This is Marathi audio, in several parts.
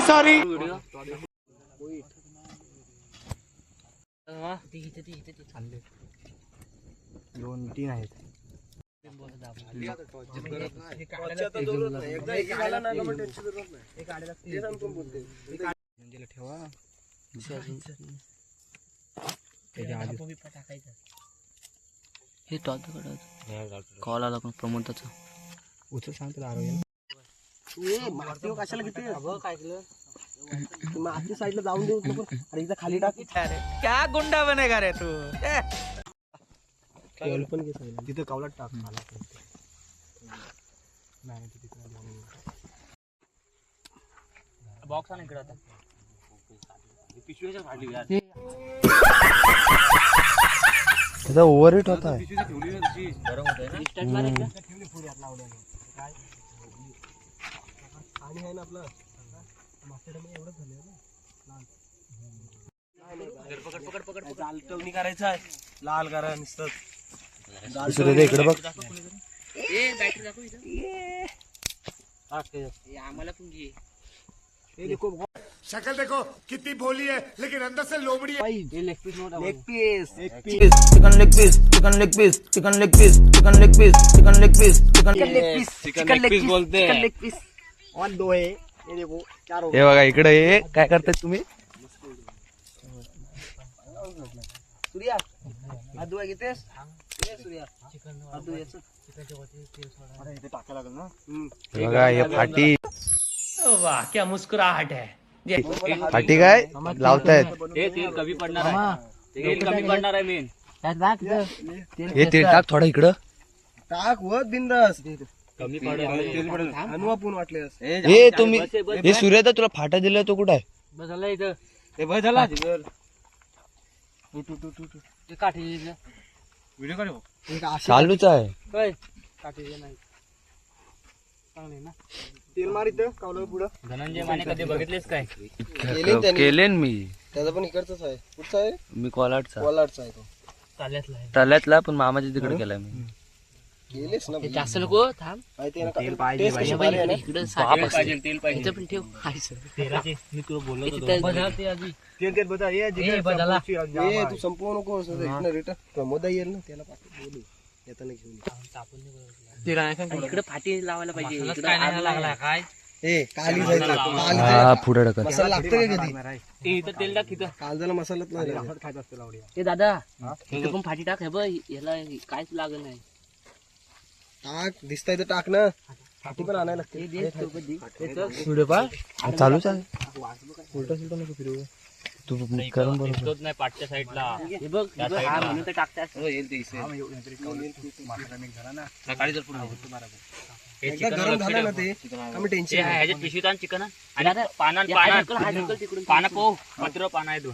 सॉरी दोन तीन आहेत ठेवा हे कॉल आला पण प्रमोदचा उचल सांगतो कशाला किती मागच्या साईडला जाऊन देऊ नको अरे एकदा खाली टाक क्या गुंडा बनेगा रे तू पण घे तिथे कावलात टाक मला बॉक्स आण इकडे आता पिशवीच्या खाली यार त्याचा ओव्हर हिट होता गरम होतंय ना स्टार्ट मारायचं ठेवली पुढे हात लावल्याने काय आणि आहे ना आपलं मागच्या टाइम एवढंच झालं पकड पकड पकड जाल टवणी करायचं आहे लाल करा नुसतं इकडे बघ ए बॅटरी दाखव इथं ए आम्हाला पण घे ये देखो शक्ल देखो कितनी भोली है लेकिन अंदर से लोमड़ी है ये leg piece note leg piece chicken leg piece chicken leg piece chicken leg piece chicken leg piece chicken leg piece chicken leg piece बोलते चिकन लेग पीस और दो है ये देखो चार हो हे बघा इकडे हे काय करताय तुम्ही सूर्या आदू आहे घेतेस ये सूर्या आदू याचं अरे इथे टाकायला लागेल ना हे बघा हे फाटी वाह क्या मुस्कुराहट है फाटी काय लावतायत हे तेल कमी पडणार आहे तेल कमी पडणार आहे मेन हे तेल टाक थोडं इकडं टाक वर बिंदास कमी पडेल अनु आपण वाटले हे तुम्ही हे सूर्य तुला फाटा दिला तो कुठं आहे बस झालं इथं ते बस झाला ते काठी व्हिडिओ काढ चालूच आहे काय काठी नाही चांगले ना तेल मारित कावलं पुढं धनंजय माने कधी बघितलेस काय केलेन मी त्याचा पण इकडचाच आहे कुठचा आहे मी कोलाडचा कोलाडचा आहे तो चालल्यातला आहे तल्यातला पण मामाच्या तिकडे केलाय मी गेलेस ना हे जास्त नको थांब माहिती आहे तेल ना पाहिजे, टेस्ट कशी भारी आहे ना? इकडे पाहिजे, तेल पाहिजे इथं पण ठेव तेलाचे मी तुला बोललो होतो तेल बता ये ए, बदला. ये तू संपवू नको असं इकडनं रिटर्न प्रमोदा येईल ना त्याला बोलू येताना घेऊन ये. इकडे फाटी लावायला पाहिजे इकडे आग लागला काय ए काली जायचं काली हा पुढे ढकल मसाला लागतं का कधी ते इथं तेल टाक इथं कालजाला मसालाच नाही लागत. ते दादा इथं पण फाटी टाक हे बघ याला काहीच लागत नाही टाक दिसतंय तर टाक ना फाटी पण आणायला लागते चालूच आहे उलटा सुलटा नको फिरवू तू करून बरोबर दिसतोच नाही पाठच्या साईडला हे बघ हा म्हणून तर टाकतात सकाळी जर पुढे एकदा गरम झालं ना ते कमी टेन्शन ह्याच्यात पिशवीत आण चिकन आणि पाना पाना पोह मात्र पाना आहे तो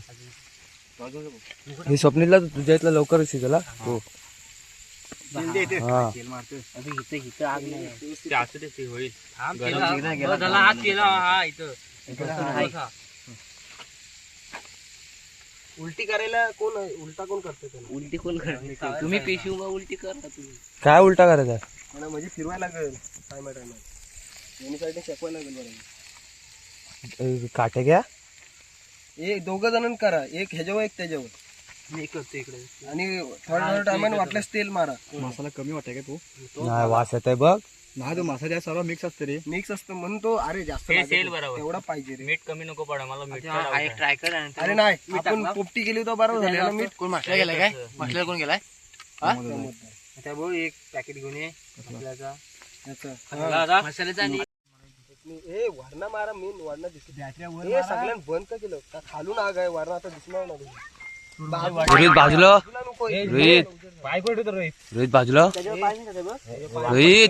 हे स्वप्नीला तुझ्या इथला लवकर शिकला हो हा इथं आग नाही होईल हात केला हा इथं उलटी करायला कोण उलटा कोण करते त्याला उलटी कोण करते तुम्ही पिशवी उलटी करा तुम्ही काय उलटा करायचा मला म्हणजे फिरवायला लागेल काय माहिती दोन्ही साईडने शेकवायला लागेल बरं काटे घ्या एक दोघं जण करा एक ह्याच्यावर एक त्याच्यावर मी करतो इकडे आणि थोड्या टायमाने वाटल्यास तेल मारा मसाला कमी वाटत का तू नाही वास येत आहे बघ नाही तो मसाला सर्व मिक्स असतं रे मिक्स असतं म्हणून तो अरे जास्त तेल बरोबर एवढा पाहिजे रे मीठ कमी नको पडा मला मीठ ट्राय कर अरे नाही आपण पोपटी गेली तर बरोबर झालं मीठ कोण मासला गेलाय काय मासला कोण गेलाय त्यामुळे एक पॅकेट घेऊन ये मसाल्याचा ए वरणा मारा मेन वरणा दिसते सगळ्यांना बंद का केलं का खालून आग आहे वरणा आता दिसणार नाही रोहित बाजूला रोहित रोहित बाजूला रोहित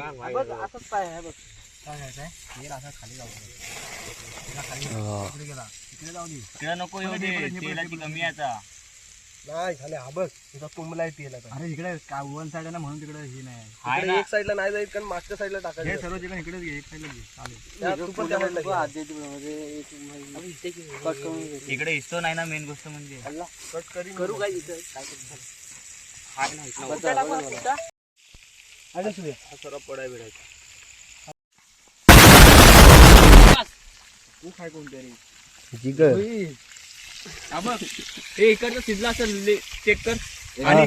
नको येऊ दे तेलाची कमी आता नाही झाले हा बघ तुझा तुंबला आहे तेल आता अरे इकडे वन साइड ना म्हणून तिकडे हे नाही इकडे एक साईडला नाही जाईल कारण मागच्या साईडला टाकायचं सर्व ठिकाणी इकडेच घे एक साईडला घे तू पण त्यामध्ये इकडे हिस्सो नाही ना मेन गोष्ट म्हणजे कट करू काय इथं काय अरे सूर्या सरळ पडाय बिडायचा. तू काय कोणतरी जिगर हा बघ हे इकडचं शिजला असेल चेक कर आणि